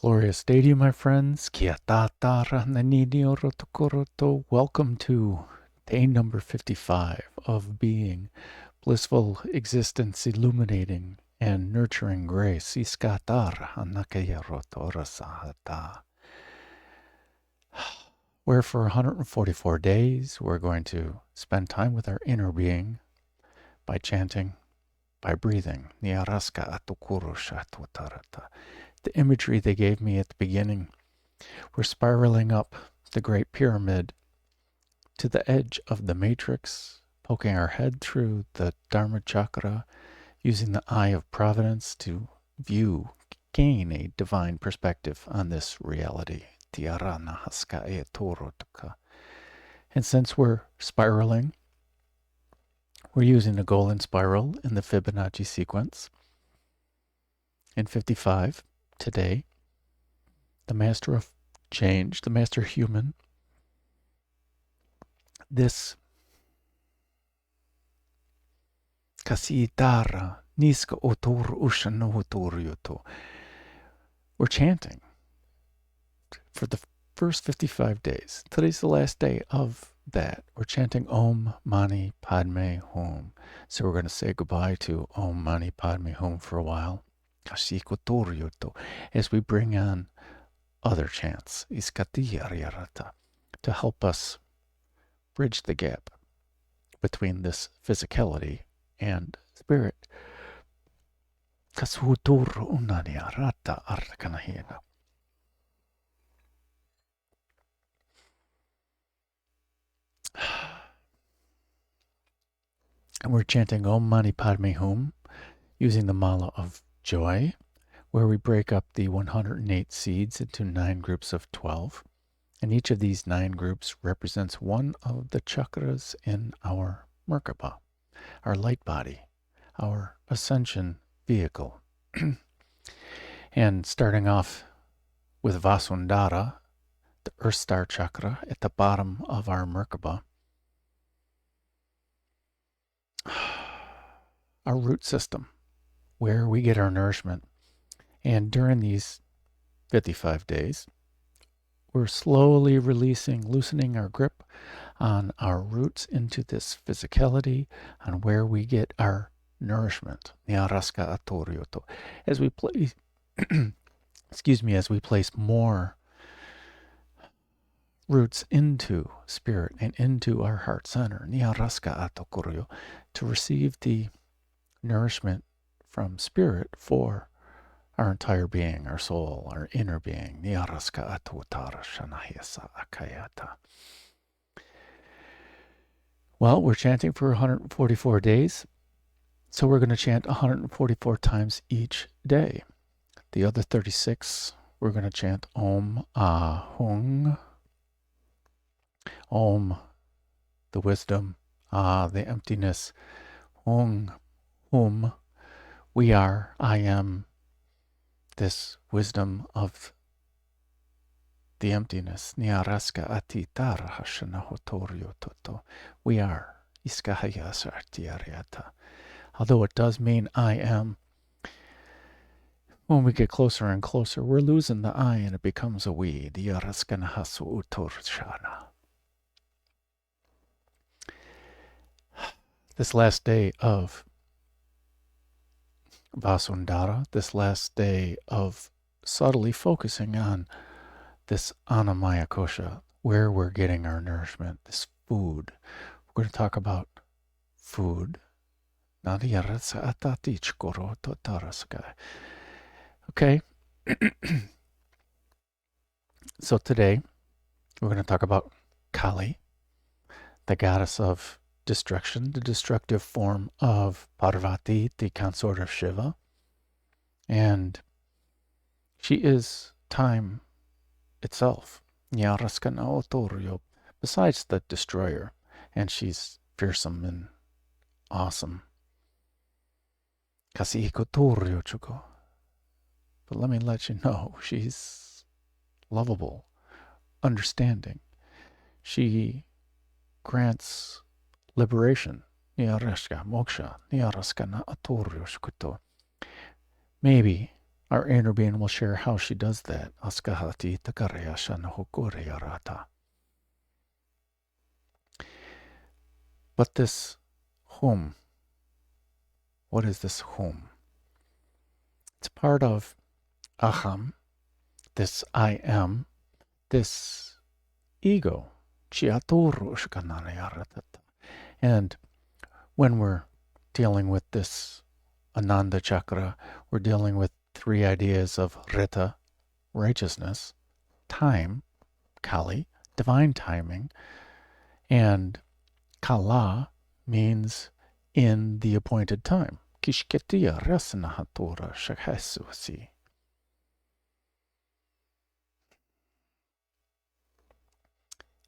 Glorious day to you, my friends. Welcome to day number 55 of being blissful existence, illuminating and nurturing grace. Where for 144 days we're going to spend time with our inner being by chanting, by breathing. The imagery they gave me at the beginning, we're spiraling up the Great Pyramid to the edge of the matrix, poking our head through the dharma chakra, using the Eye of Providence to gain a divine perspective on this reality. And since we're spiraling, we're using a golden spiral in the Fibonacci sequence. In 55, today, the master of change, the master human, this kasitara niska otor ushanotoryuto. We're chanting for the first 55 days. Today's the last day of that. We're chanting Om Mani Padme Hum. So we're going to say goodbye to Om Mani Padme Hum for a while. As we bring on other chants to help us bridge the gap between this physicality and spirit. And we're chanting Om Mani Padme Hum using the Mala of Joy, where we break up the 108 seeds into 9 groups of 12. And each of these 9 groups represents one of the chakras in our Merkaba, our light body, our ascension vehicle. And starting off with Vasundhara, the Earth Star chakra at the bottom of our Merkaba, our root system, where we get our nourishment. And during these 55 days, we're slowly loosening our grip on our roots into this physicality, on where we get our nourishment. As we place, as we place more roots into spirit and into our heart center, to receive the nourishment from spirit for our entire being, our soul, our inner being. Well, we're chanting for 144 days, so we're going to chant 144 times each day. The other 36, we're going to chant Om Ahung. Om, the wisdom, the emptiness. Hung, Hum, we are, I am, this wisdom of the emptiness. We are. Although it does mean I am, when we get closer and closer, we're losing the I and it becomes a we. This last day of Vasundhara, this last day of subtly focusing on this Annamaya Kosha, where we're getting our nourishment, this food. We're going to talk about food. Okay. So today, we're going to talk about Kali, the goddess of destruction, the destructive form of Parvati, the consort of Shiva. And she is time itself, besides the destroyer. And she's fearsome and awesome. But let me let you know, she's lovable, understanding. She grants liberation. Moksha. Maybe Our inner being will share how she does that. Askahati takarayashana hokuriyarata. But this hum, what is this hum? It's part of aham, this I am, this ego. And when we're dealing with this Ananda chakra, we're dealing with three ideas of rita, righteousness, time, kali, divine timing, and kala means in the appointed time. Kishketiya rasanahatura shakhesuasi.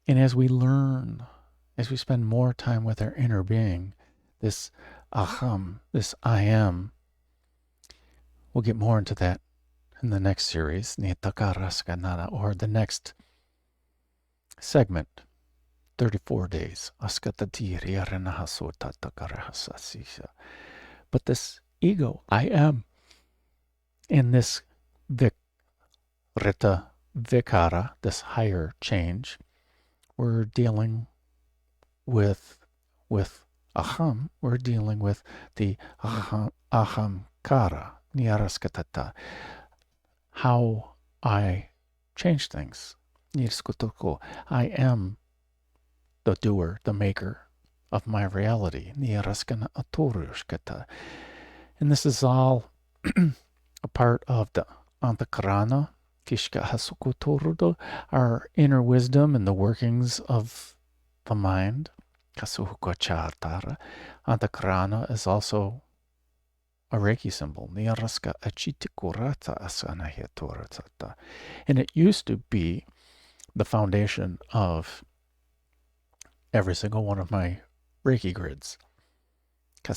And as we learn, as we spend more time with our inner being, this aham, this I am, we'll get more into that in the next series, Nitakaraskana, or the next segment, 34 days. But this ego, I am, in this rita vikara, this higher change, we're dealing with aham, we're dealing with the ahamkara, niyaraskatata, how I change things. I am the doer, the maker of my reality. And this is all a part of the antakarana, our inner wisdom and the workings of the mind. Antakarana is also a Reiki symbol. And it used to be the foundation of every single one of my Reiki grids. A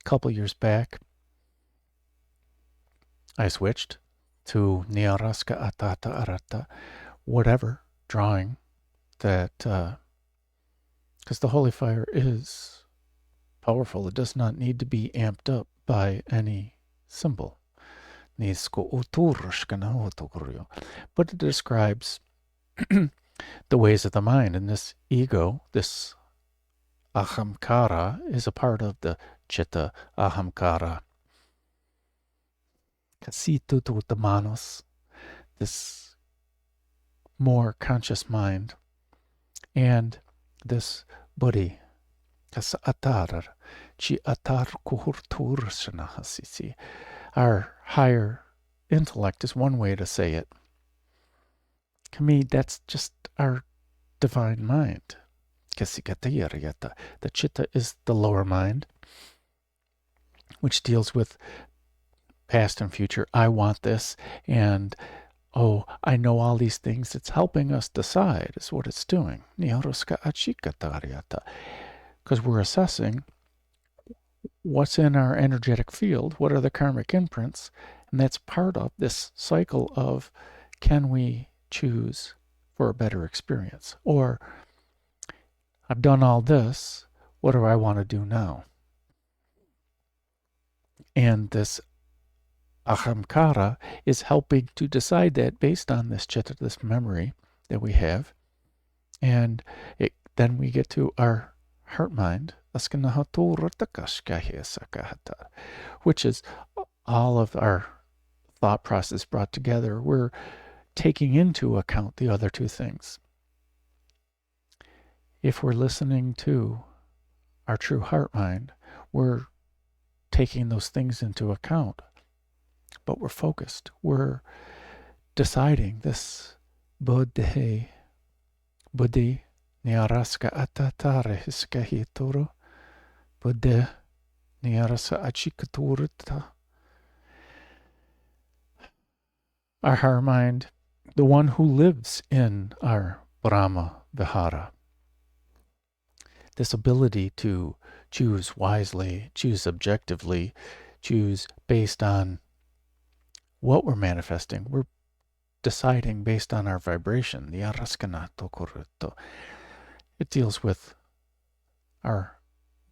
couple years back, I switched to Niyaraska Atata Arata, whatever drawing that, because the holy fire is powerful. It does not need to be amped up by any symbol. But it describes the ways of the mind, and this ego, this ahamkara, is a part of the chitta ahamkara. The manos, this more conscious mind, and this buddhi, our higher intellect is one way to say it. To me, that's just our divine mind. The chitta is the lower mind, which deals with past and future. I want this, and I know all these things. It's helping us decide is what it's doing. Because we're assessing what's in our energetic field, what are the karmic imprints, and that's part of this cycle of, can we choose for a better experience? Or, I've done all this, what do I want to do now? And this ahamkara is helping to decide that based on this chitta, this memory that we have. And then we get to our heart mind, which is all of our thought process brought together. We're taking into account the other two things. If we're listening to our true heart mind, we're taking those things into account. But we're focused. We're deciding this buddhi niyaraska atatare hiskahituru buddhi niyarasa achikaturita. Our heart mind, the one who lives in our Brahma Vihara. This ability to choose wisely, choose objectively, choose based on what we're manifesting. We're deciding based on our vibration. It deals with our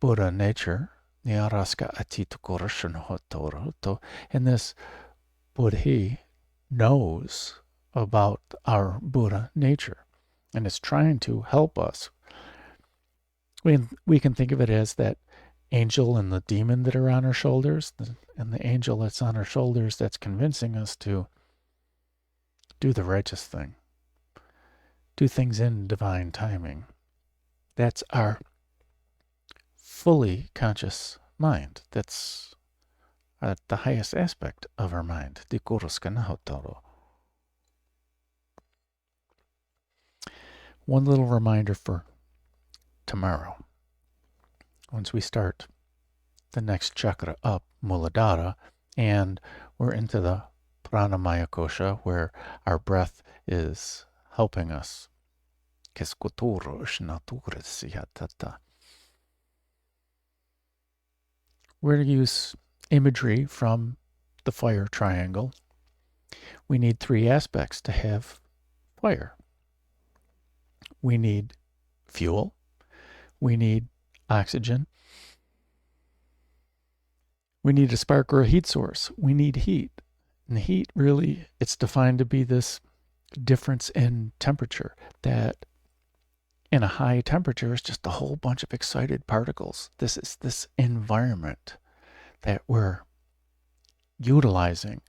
Buddha nature, Niaraska atitukurashanhotoroto. And this Buddhi knows about our Buddha nature and is trying to help us. We can think of it as that angel and the demon that are on our shoulders, and the angel that's on our shoulders that's convincing us to do the righteous thing, do things in divine timing. That's our fully conscious mind. That's the highest aspect of our mind. One little reminder for tomorrow. Once we start the next chakra up, Muladhara, and we're into the Pranamaya Kosha, where our breath is helping us. We're going to use imagery from the fire triangle. We need 3 aspects to have fire. We need fuel. We need oxygen. We need a spark or a heat source. We need heat. And the heat really, it's defined to be this difference in temperature, that in a high temperature is just a whole bunch of excited particles. This is this environment that we're utilizing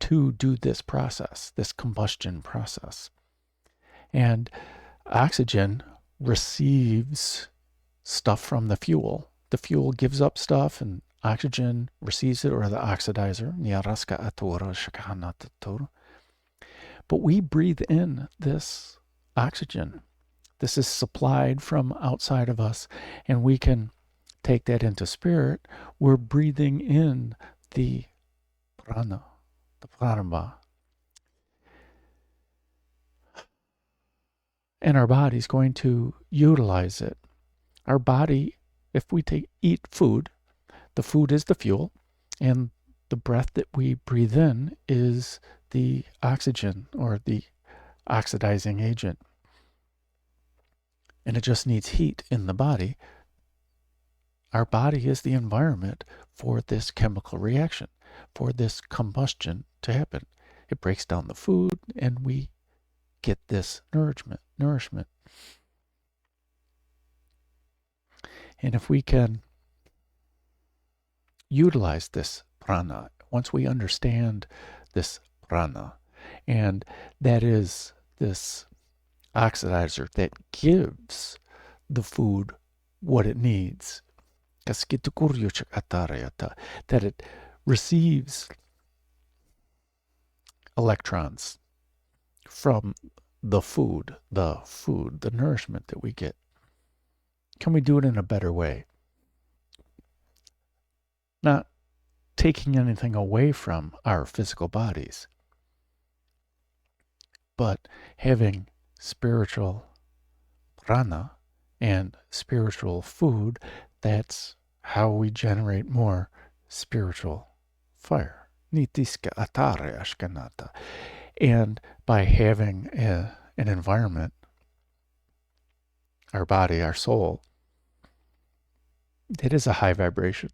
to do this process, this combustion process. And oxygen receives stuff from the fuel. The fuel gives up stuff and oxygen receives it, or the oxidizer. But we breathe in this oxygen. This is supplied from outside of us, and we can take that into spirit. We're breathing in the prana, the pranama. And our body's going to utilize it. Our body, if we eat food, the food is the fuel, and the breath that we breathe in is the oxygen or the oxidizing agent. And it just needs heat in the body. Our body is the environment for this chemical reaction, for this combustion to happen. It breaks down the food and we get this nourishment. And if we can utilize this prana, once we understand this prana, and that is this oxidizer that gives the food what it needs, that it receives electrons from the food, the nourishment that we get. Can we do it in a better way? Not taking anything away from our physical bodies, but having spiritual prana and spiritual food. That's how we generate more spiritual fire. Nitiska atare ashkanata. And by having an environment, our body, our soul, it is a high vibration.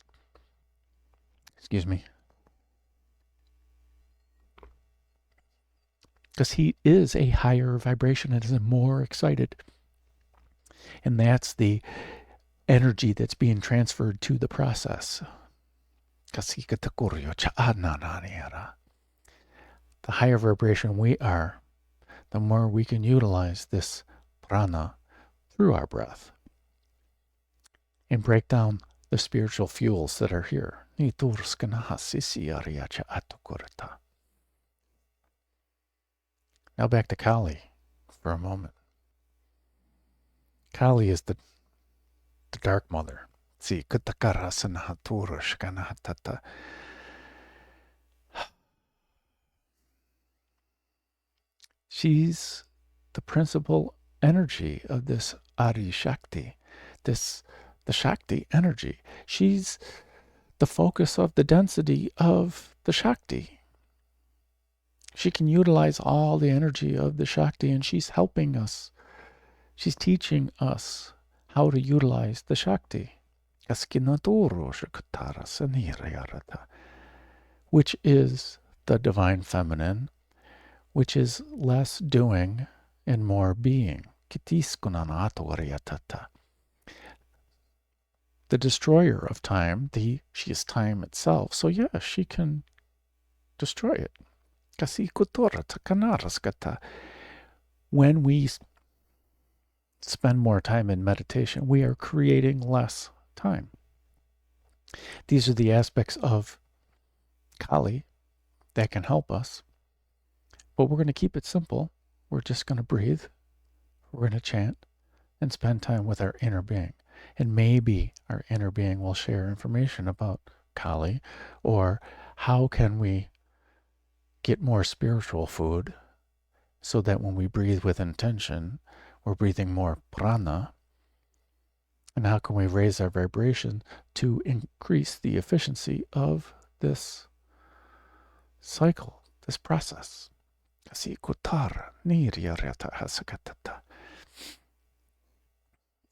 Excuse me. Because heat is a higher vibration. It is more excited. And that's the energy that's being transferred to the process. The higher vibration we are, the more we can utilize this prana through our breath and break down the spiritual fuels that are here. Now back to Kali for a moment. Kali is the Dark Mother. She's the principal energy of this Adi Shakti, the Shakti energy. She's the focus of the density of the Shakti. She can utilize all the energy of the Shakti, and she's helping us. She's teaching us how to utilize the Shakti. which is the divine feminine, which is less doing and more being. The destroyer of time, she is time itself. So yeah, she can destroy it. When we spend more time in meditation, we are creating less time. These are the aspects of Kali that can help us. But we're going to keep it simple. We're just going to breathe. We're going to chant and spend time with our inner being. And maybe our inner being will share information about Kali, or how can we get more spiritual food so that when we breathe with intention, we're breathing more prana. And how can we raise our vibration to increase the efficiency of this cycle, this process?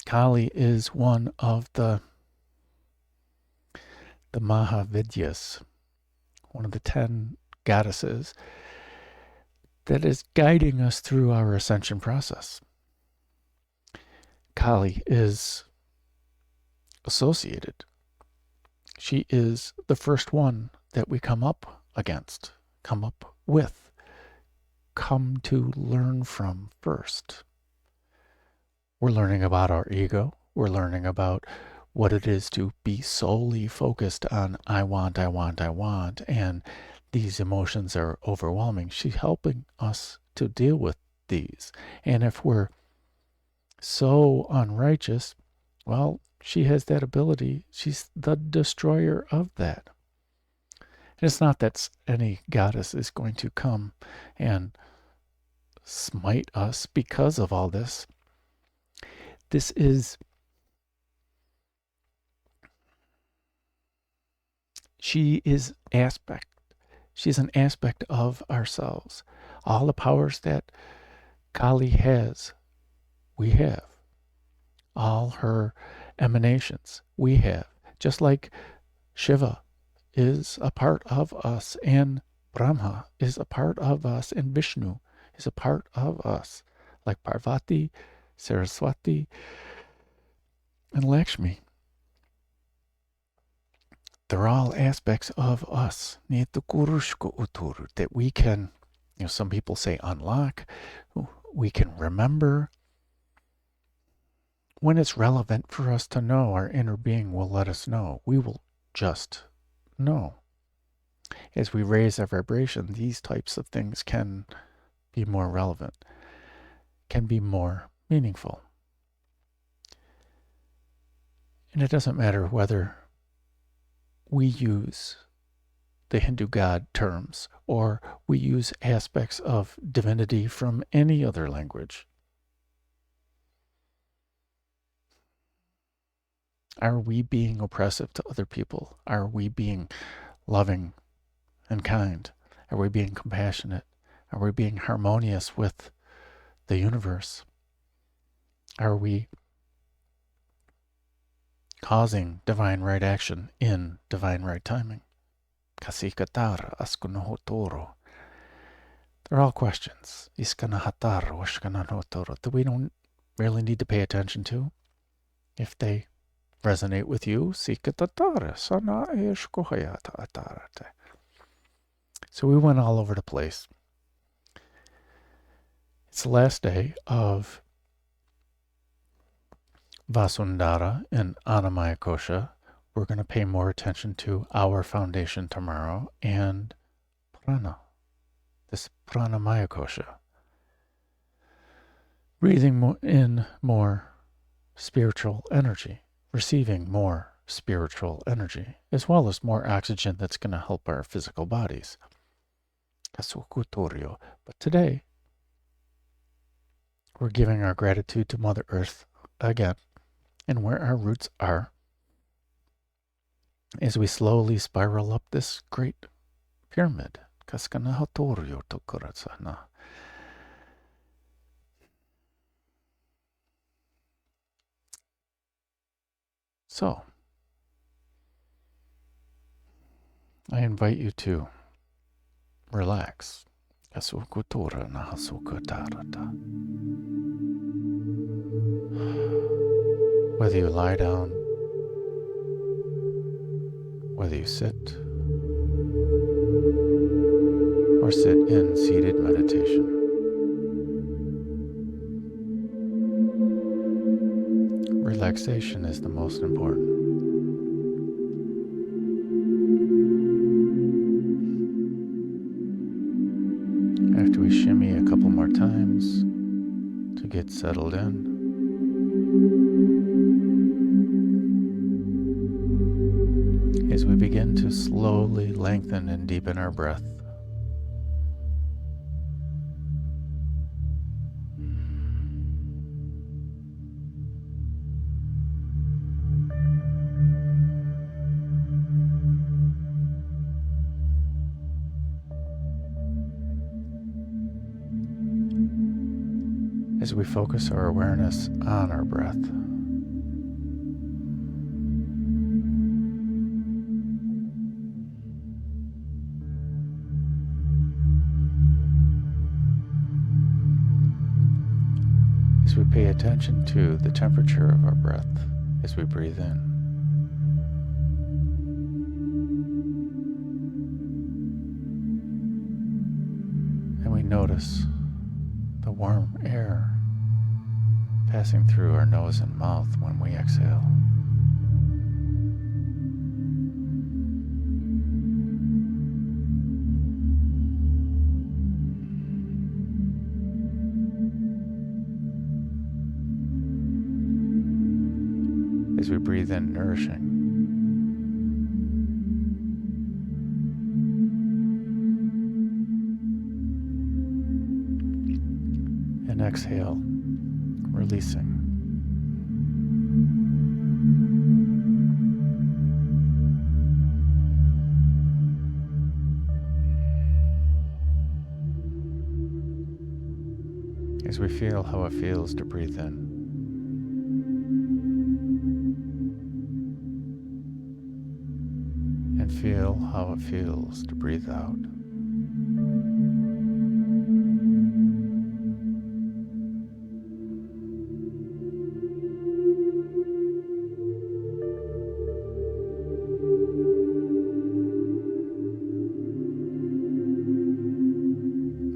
Kali is one of the Mahavidyas, one of the 10 goddesses that is guiding us through our ascension process. Kali is associated. She is the first one that we come up against, come up with, come to learn from first. We're learning about our ego. We're learning about what it is to be solely focused on I want, and these emotions are overwhelming. She's helping us to deal with these. And if we're so unrighteous, well, she has that ability. She's the destroyer of that. And it's not that any goddess is going to come and smite us because of all this. This is, she is aspect. She's an aspect of ourselves. All the powers that Kali has, we have. All her emanations, we have. Just like Shiva is a part of us, and Brahma is a part of us, and Vishnu is a part of us, like Parvati, Saraswati, and Lakshmi. They're all aspects of us that we can, some people say unlock, we can remember. When it's relevant for us to know, our inner being will let us know. We will just know. As we raise our vibration, these types of things can be more relevant, can be more meaningful. And it doesn't matter whether we use the Hindu god terms or we use aspects of divinity from any other language. Are we being oppressive to other people? Are we being loving and kind? Are we being compassionate? Are we being harmonious with the universe? Are we causing divine right action in divine right timing? They're all questions that we don't really need to pay attention to. If they resonate with you, so we went all over the place. It's the last day of Vasundhara and Annamaya Kosha. We're going to pay more attention to our foundation tomorrow and prana, this pranamaya kosha. Breathing in more spiritual energy, receiving more spiritual energy, as well as more oxygen that's going to help our physical bodies. But today, we're giving our gratitude to Mother Earth again, and where our roots are, as we slowly spiral up this great pyramid. So, I invite you to relax. Whether you lie down, whether you sit, or sit in seated meditation. Relaxation is the most important. After we shimmy a couple more times to get settled in, as we begin to slowly lengthen and deepen our breath, as we focus our awareness on our breath, as we pay attention to the temperature of our breath as we breathe in, and we notice the warm air passing through our nose and mouth when we exhale. As we breathe in nourishing, and exhale, releasing. As we feel how it feels to breathe in, and feel how it feels to breathe out.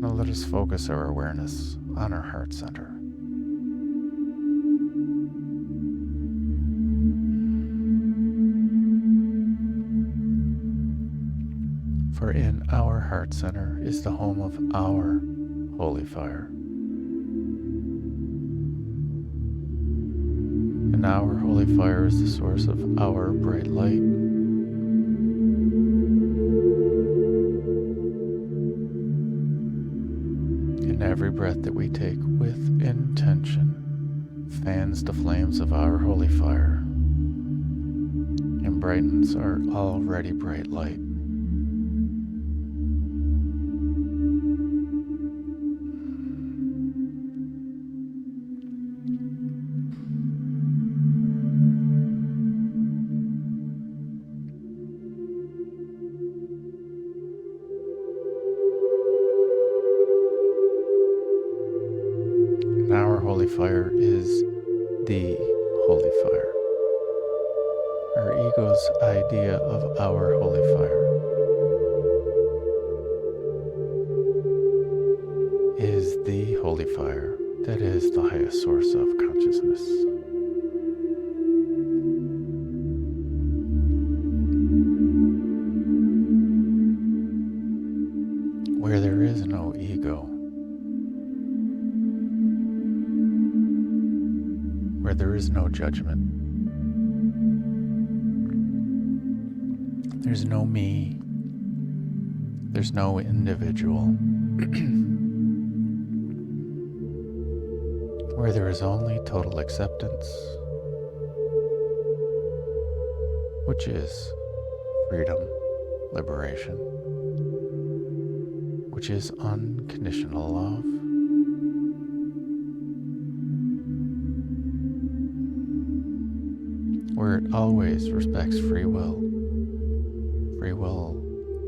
Now let us focus our awareness on our heart center. For in our heart center is the home of our holy fire. And our holy fire is the source of our bright light. And every breath that we take with intention fans the flames of our holy fire and brightens our already bright light. And our holy fire is the holy fire. Our ego's idea of our holy fire is the holy fire that is the highest source of consciousness. Where there is no ego, where there is no judgment, there's no me, there's no individual, where there is only total acceptance, which is freedom, liberation, which is unconditional love, where it always respects free will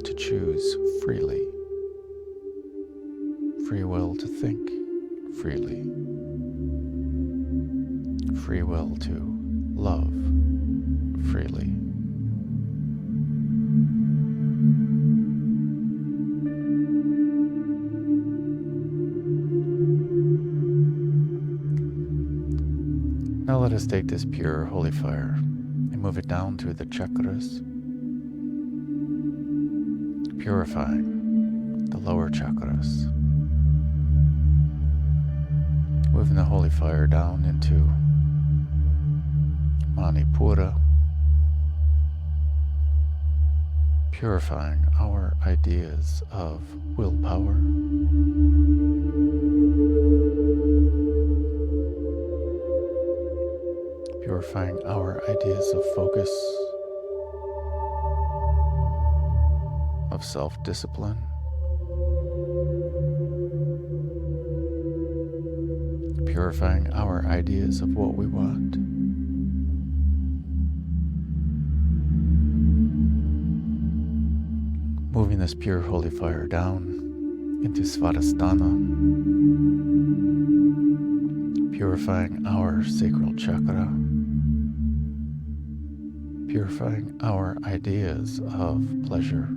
to choose freely, free will to think freely, free will to love freely. Now let us take this pure holy fire and move it down through the chakras, purifying the lower chakras. Moving the holy fire down into Mani Padme, purifying our ideas of willpower, purifying our ideas of focus, of self-discipline, purifying our ideas of what we want. Moving this pure holy fire down into Svadhisthana, purifying our sacral chakra, purifying our ideas of pleasure,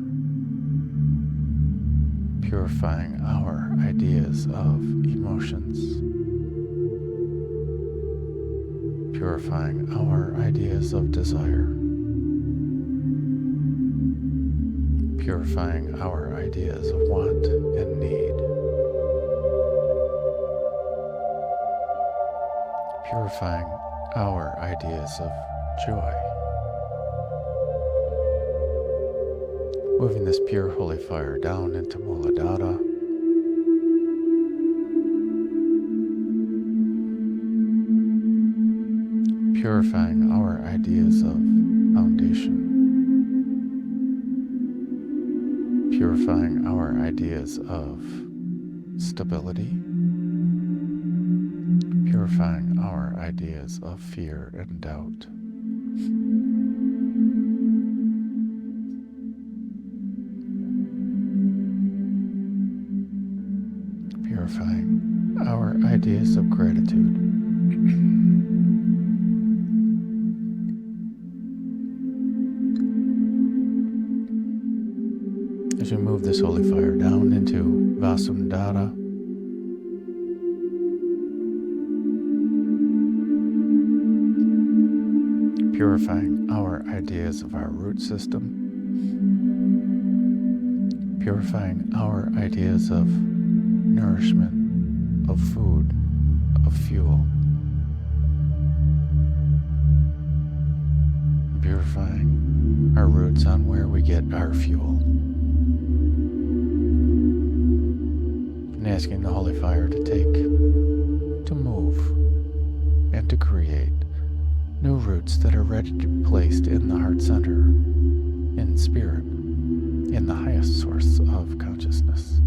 purifying our ideas of emotions, purifying our ideas of desire, purifying our ideas of want and need, purifying our ideas of joy. Moving this pure holy fire down into Muladhara, purifying our ideas of foundation, purifying our ideas of stability, purifying our ideas of fear and doubt. Purifying our ideas of gratitude. As we move this holy fire down into Vasundhara, purifying our ideas of our root system, purifying our ideas of nourishment, of food, of fuel, purifying our roots on where we get our fuel, and asking the holy fire to take, to move, and to create new roots that are ready to be placed in the heart center, in spirit, in the highest source of consciousness.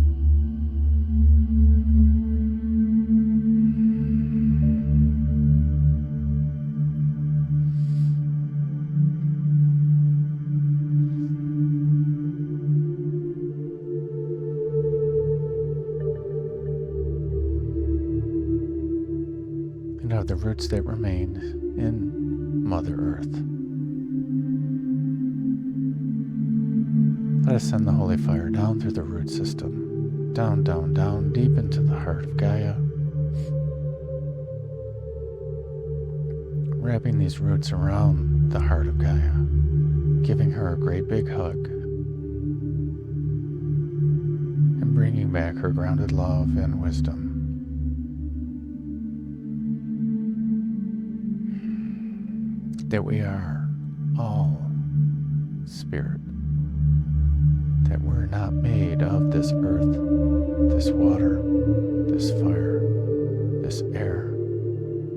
And of the roots that remain in Mother Earth, let us send the holy fire down through the root system, down, down, down, deep into the heart of Gaia, wrapping these roots around the heart of Gaia, giving her a great big hug, and bringing back her grounded love and wisdom. That we are all spirit, that we're not made of this earth, this water, this fire, this air,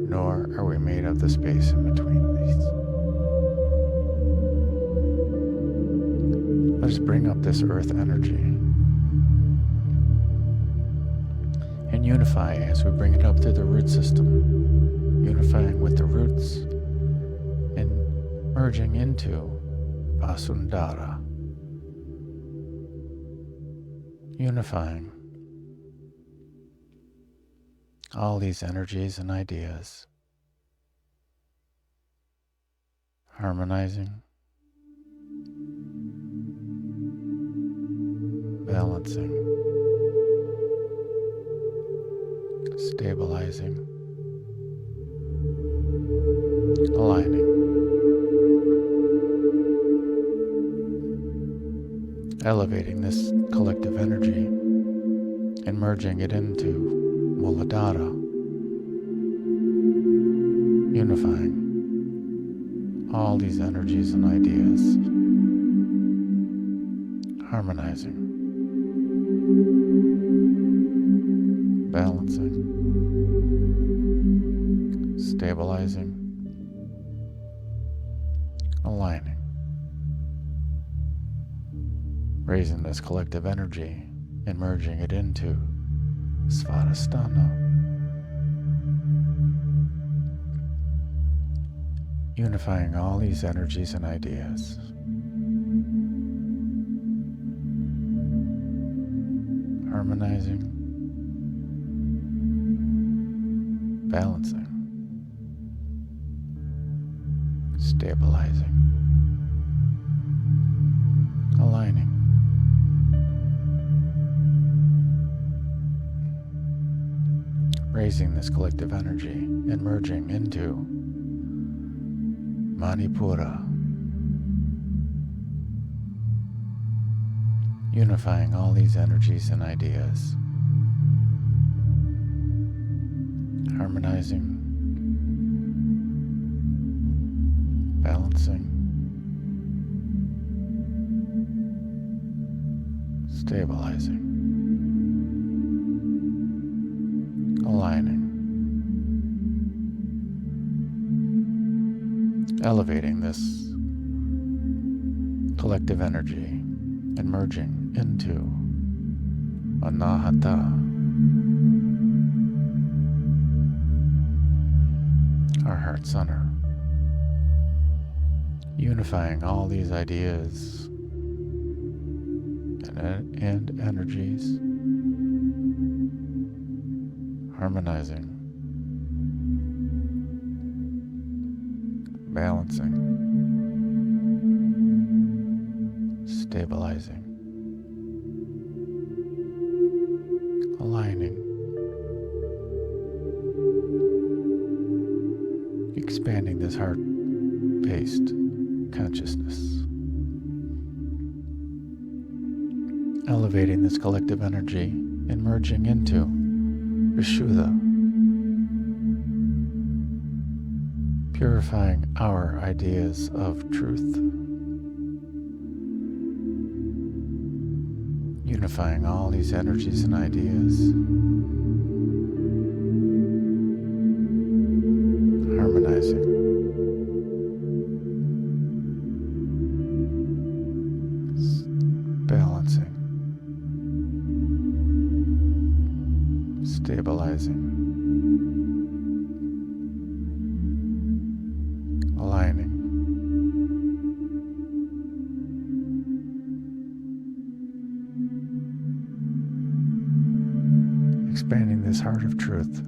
nor are we made of the space in between these. Let us bring up this earth energy and unify as we bring it up through the root system, unifying with the roots and merging into Vasundhara, unifying all these energies and ideas, harmonizing, balancing, stabilizing, aligning, elevating this collective energy and merging it into Muladhara, unifying all these energies and ideas, harmonizing, balancing, stabilizing, aligning, raising this collective energy and merging it into Svadhisthana, unifying all these energies and ideas, harmonizing, balancing, stabilizing, aligning, raising this collective energy and merging into Manipura, unifying all these energies and ideas, harmonizing, balancing, stabilizing, aligning, elevating this collective energy and merging into Anahata, our heart center, unifying all these ideas and energies, harmonizing, balancing, stabilizing, aligning, expanding this heart-based consciousness, elevating this collective energy and merging into Vishuddha, purifying our ideas of truth, unifying all these energies and ideas, harmonizing, balancing, stabilizing, aligning, expanding this heart of truth,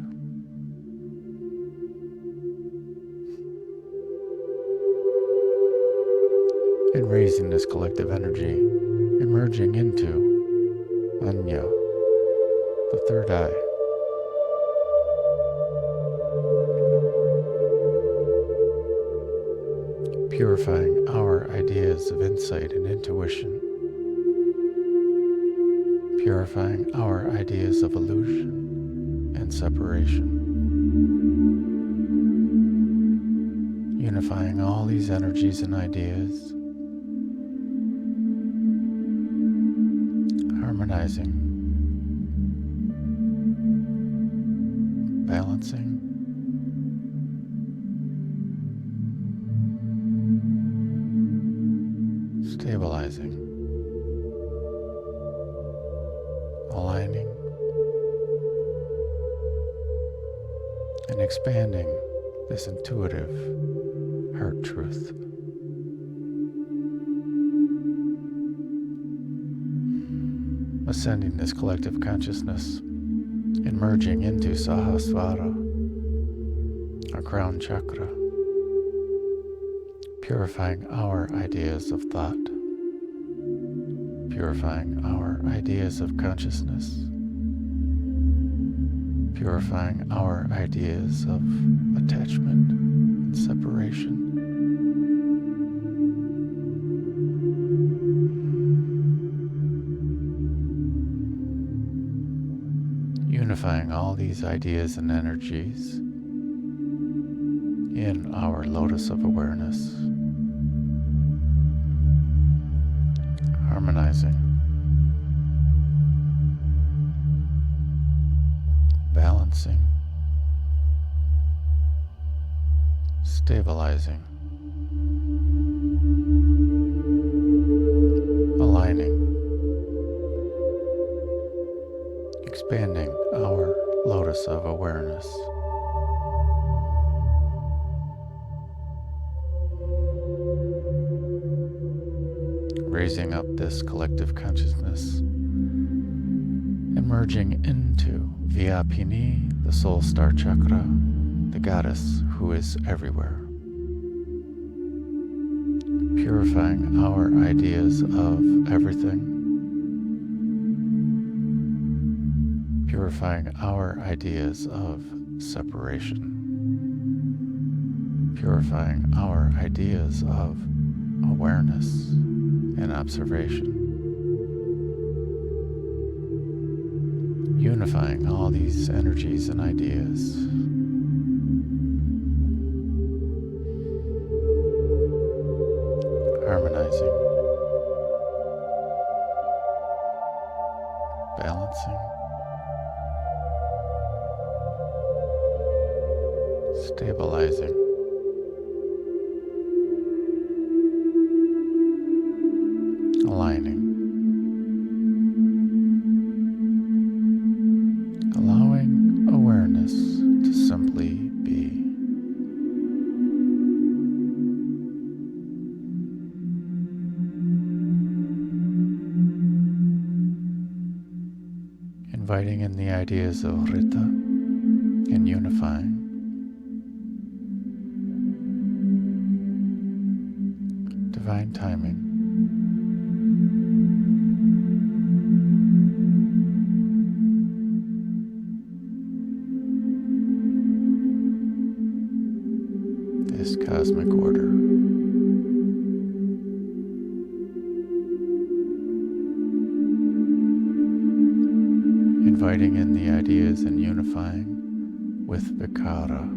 and raising this collective energy and merging into Anya, the third eye, purifying our ideas of insight and intuition, purifying our ideas of illusion and separation, unifying all these energies and ideas, harmonizing, balancing, stabilizing, aligning, and expanding this intuitive heart truth. ascending this collective consciousness and merging into Sahasrara, our crown chakra, purifying our ideas of thought, purifying our ideas of consciousness, purifying our ideas of attachment and separation. Unifying all these ideas and energies in our lotus of awareness, harmonizing, balancing, stabilizing, aligning, expanding our lotus of awareness. Raising up this collective consciousness and merging into Vyapini, the soul star chakra, the goddess who is everywhere. Purifying our ideas of everything. Purifying our ideas of separation. Purifying our ideas of awareness and observation. Unifying all these energies and ideas. Harmonizing. Balancing. Stabilizing. Aligning. Allowing awareness to simply be. Inviting in the ideas of Rita and unifying. Divine timing. This cosmic order. Inviting in the ideas and unifying with Vikara,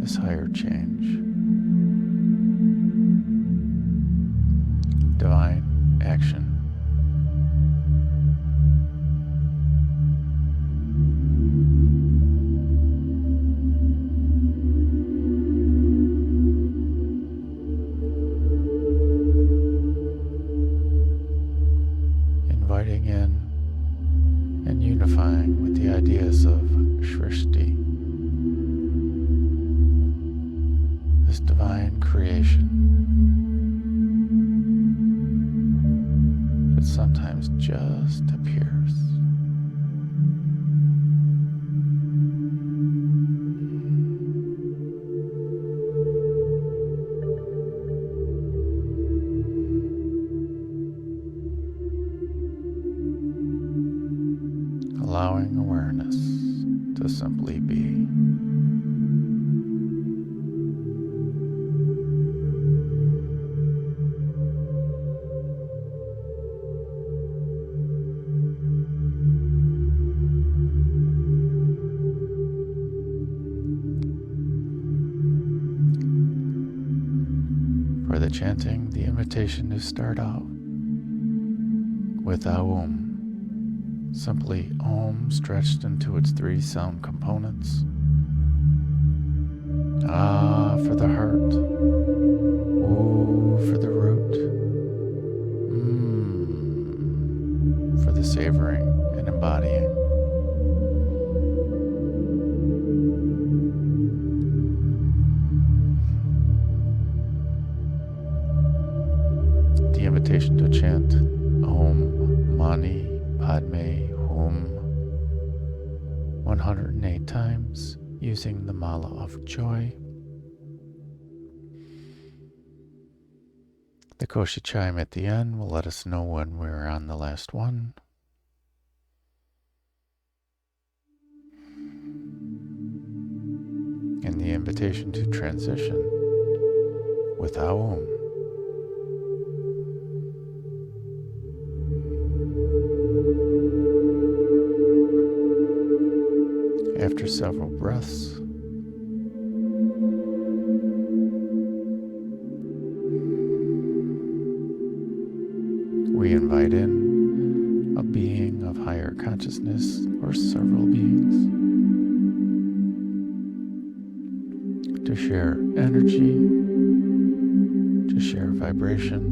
this higher change. Divine action. Inviting in and unifying with the ideas of Shrishti, this divine creation that sometimes just appears. Allowing awareness to simply be. For the chanting, the invitation to start out with Aum. Simply Om stretched into its 3 sound components. Ah for the heart. Ooh for the root. For the savoring and embodying. The invitation to chant Om Om Mani Padme Hum 108 times using the Mala of Joy. The Koshi chime at the end will let us know when we're on the last one. And the invitation to transition with Aum. After several breaths, we invite in a being of higher consciousness or several beings to share energy, to share vibration,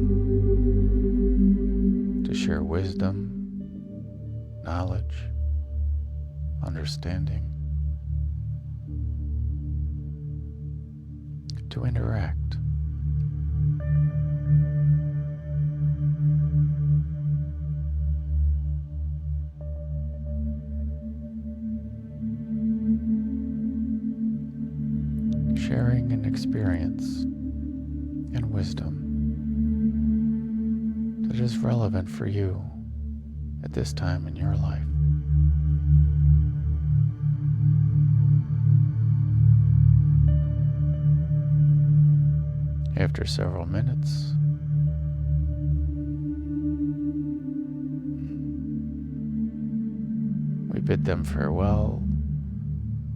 to share wisdom, knowledge, understanding, to interact. Sharing an experience and wisdom that is relevant for you at this time in your life. After several minutes, we bid them farewell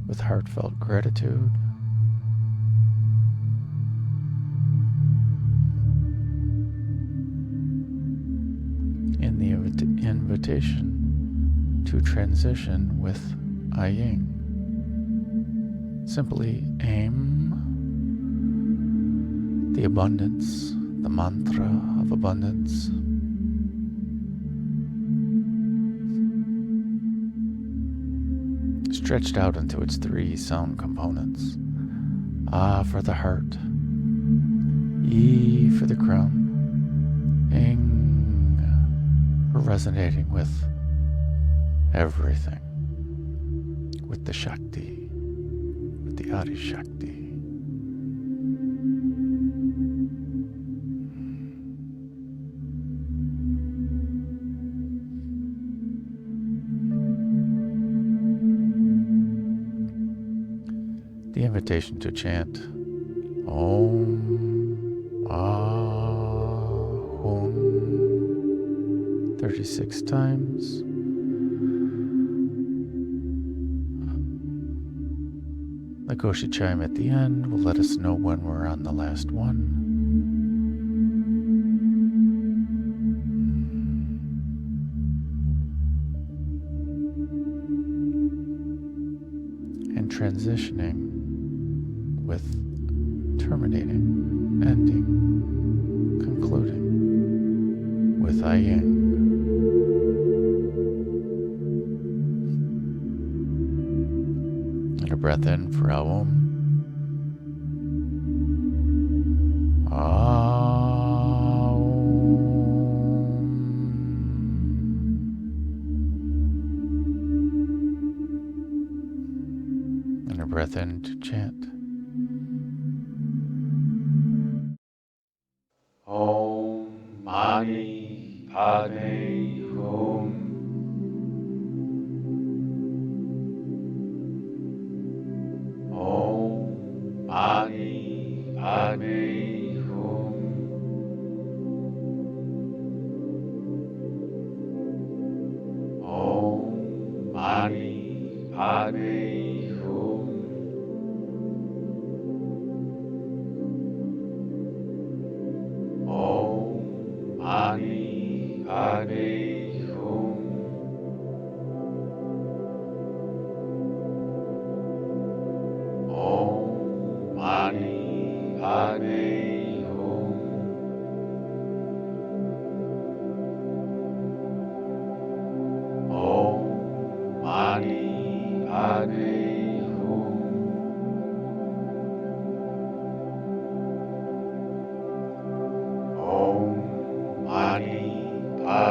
with heartfelt gratitude. In the invitation to transition with I Ying. Simply aim the abundance, the mantra of abundance. Stretched out into its three sound components. A for the heart, E for the crown, Ing for resonating with everything, with the Shakti, with the Adi Shakti. The invitation to chant Om Ahum 36 times. The Koshi chime at the end will let us know when we're on the last one. And transitioning with terminating, ending, concluding with I Ying. And a breath in for Aum. Aum. And a breath in to chant. Om Mani Padme Hum. Om Mani Padme Hum. Om Mani Padme Hum. Om Mani Padme Hum. Om Mani Padme Hum. Om Mani Padme Hum. Om Mani Padme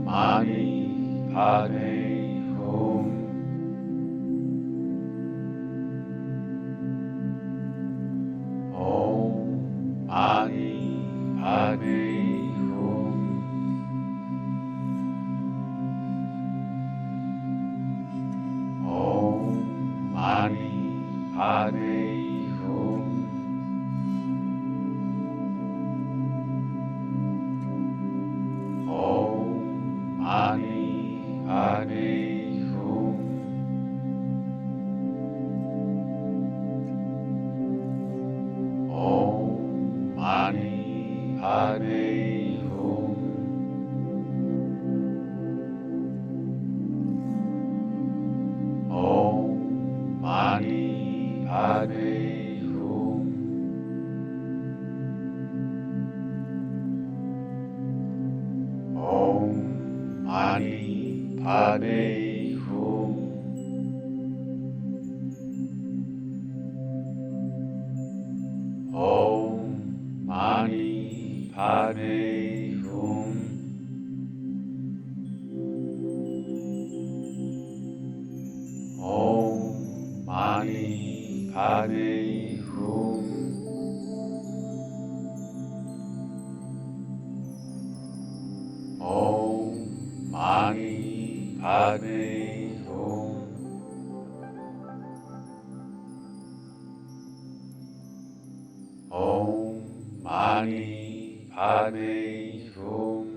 Padme Hum. Om Mani Padme Hum. Om Mani Padme Hum. Om Mani Padme Hum. Om Mani Padme Hum. Om Mani Padme Hum. Om Mani Padme Hum. Om Mani Padme Hum. Om Mani Padme Hum. Om Mani Padme Hum. Om Mani Padme Hum.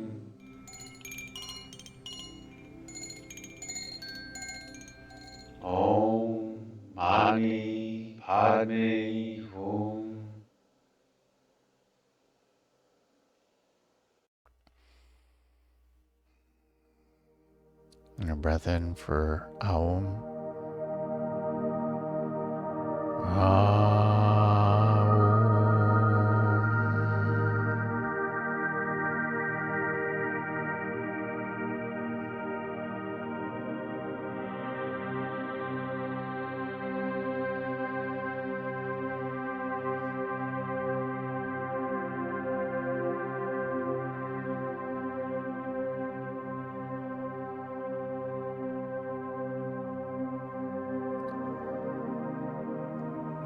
Om Mani Padme Hum. And a breath in for Aum.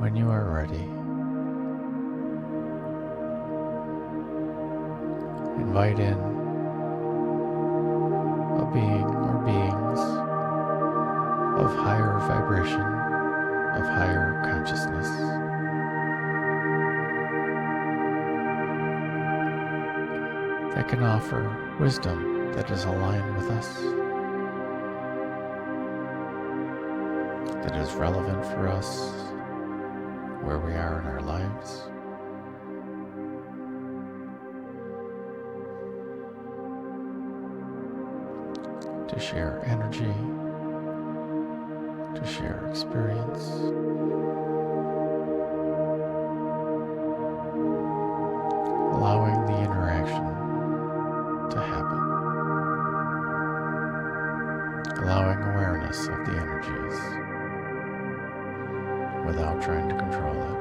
When you are ready, invite in a being or beings of higher vibration, of higher consciousness, that can offer wisdom that is aligned with us, that is relevant for us where we are in our lives. To share energy, to share experience, allowing the interaction to happen, allowing awareness of the energies without trying to control it.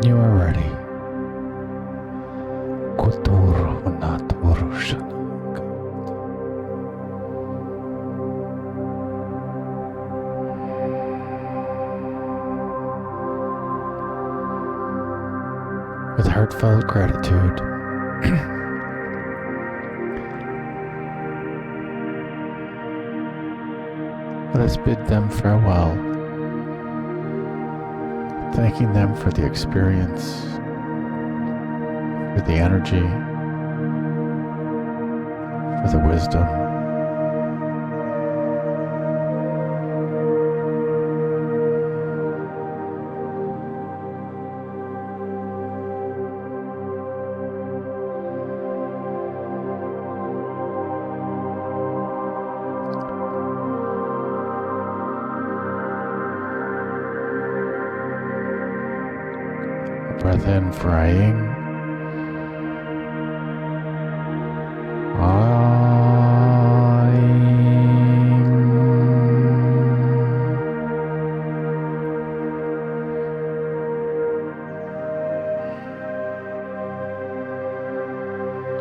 You are ready. Kutur Unatvarushana. With heartfelt gratitude, let us bid them farewell, thanking them for the experience, for the energy, for the wisdom. Breath in for Aing.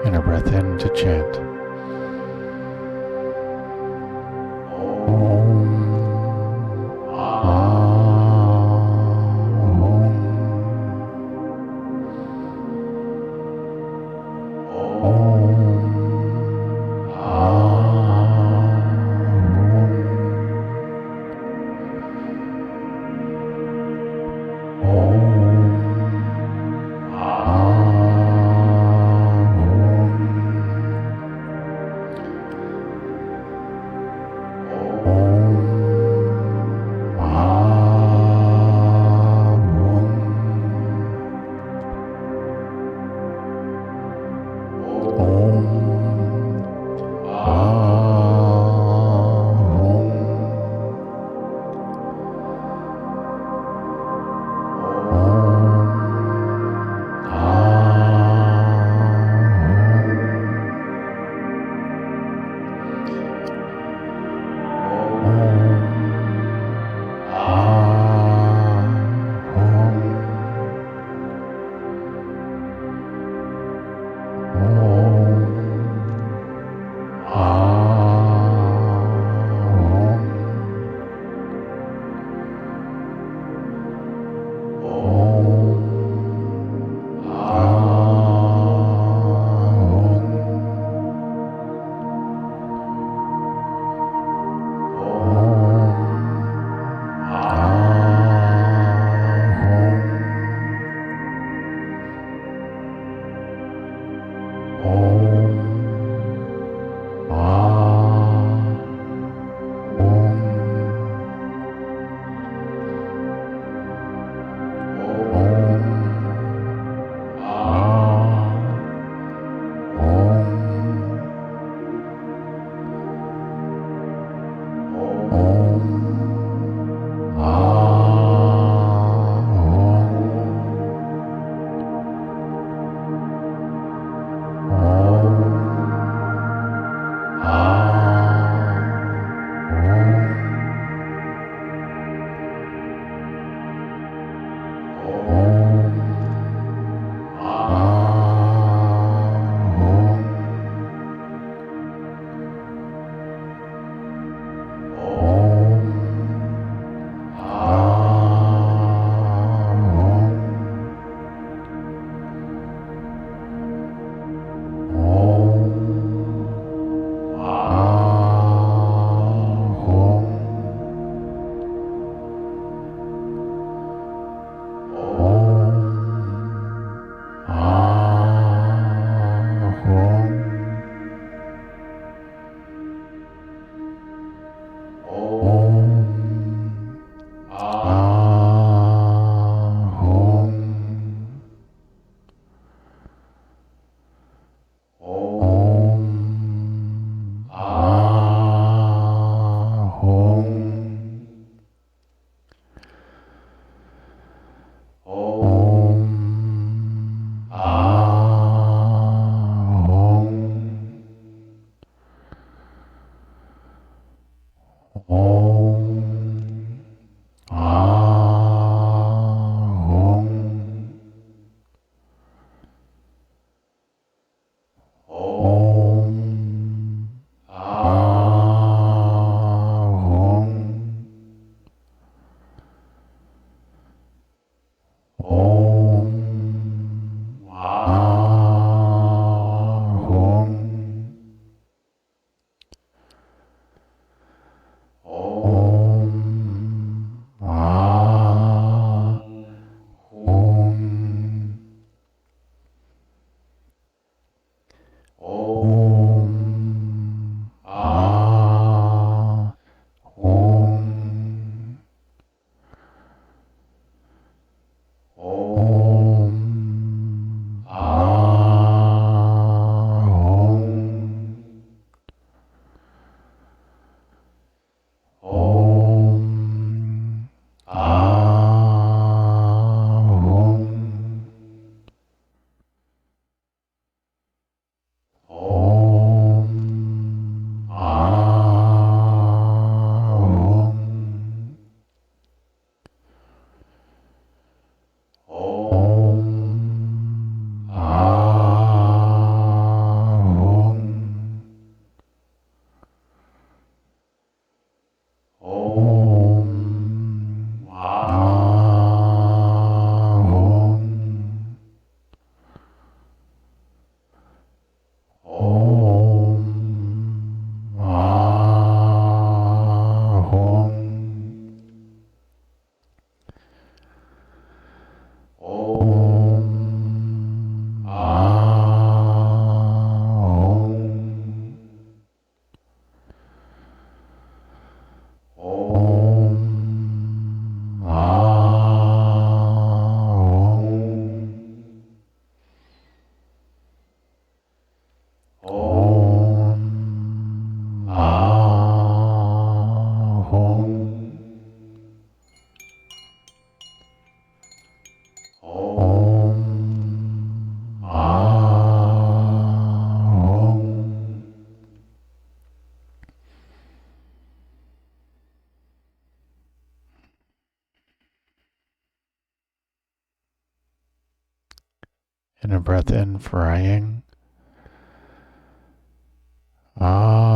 And a breath in to chant. Om Hum. Om Hum. Om And a breath in for Aying. Aying.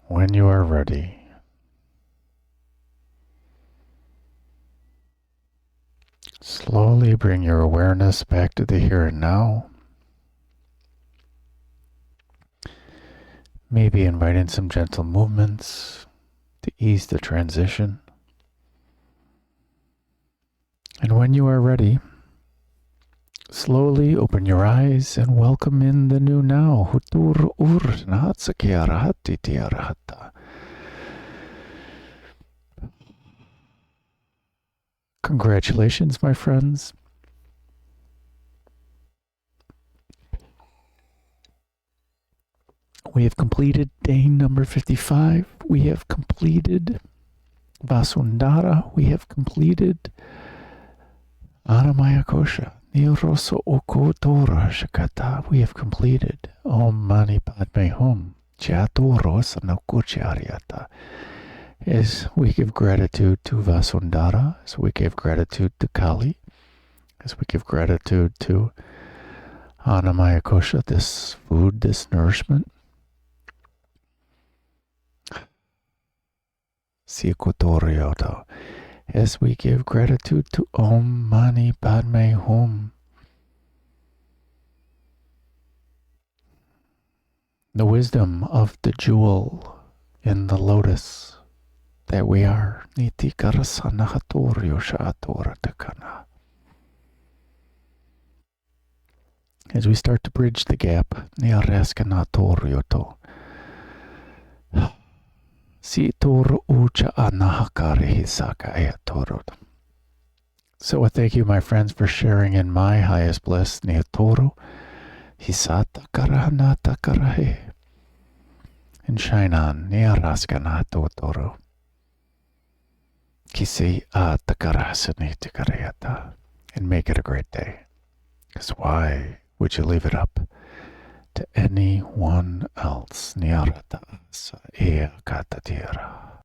When you are ready, slowly bring your awareness back to the here and now. Maybe invite in some gentle movements to ease the transition. And when you are ready, slowly open your eyes and welcome in the new now. Hutur ur nahatsaki arahati ti arahata. Congratulations, my friends. We have completed day number 55. We have completed Vasundhara. We have completed Anamaya Kosha. Niroso Oko Tora Shakata. We have completed Om Mani Padme Hum. Jatoro Sanokucharyata. As we give gratitude to Vasundhara, as we give gratitude to Kali, as we give gratitude to Anamaya Kosha, this food, this nourishment. Sikotorioto. As we give gratitude to Om Mani Padme Hum, the wisdom of the jewel in the lotus that we are. Niti karasana hatorio shaatora takana. As we start to bridge the gap, niaraskanatorioto. Sitor ucha anahakari hisaka eatorot. So I thank you, my friends, for sharing in my highest bliss. Neatoro hisata karahanata karahe. And shine on. Niaraskanato toro. Kisi atakarasani tikareata. And make it a great day. Because why would you leave it up to anyone else? Niarata sa ea katatira.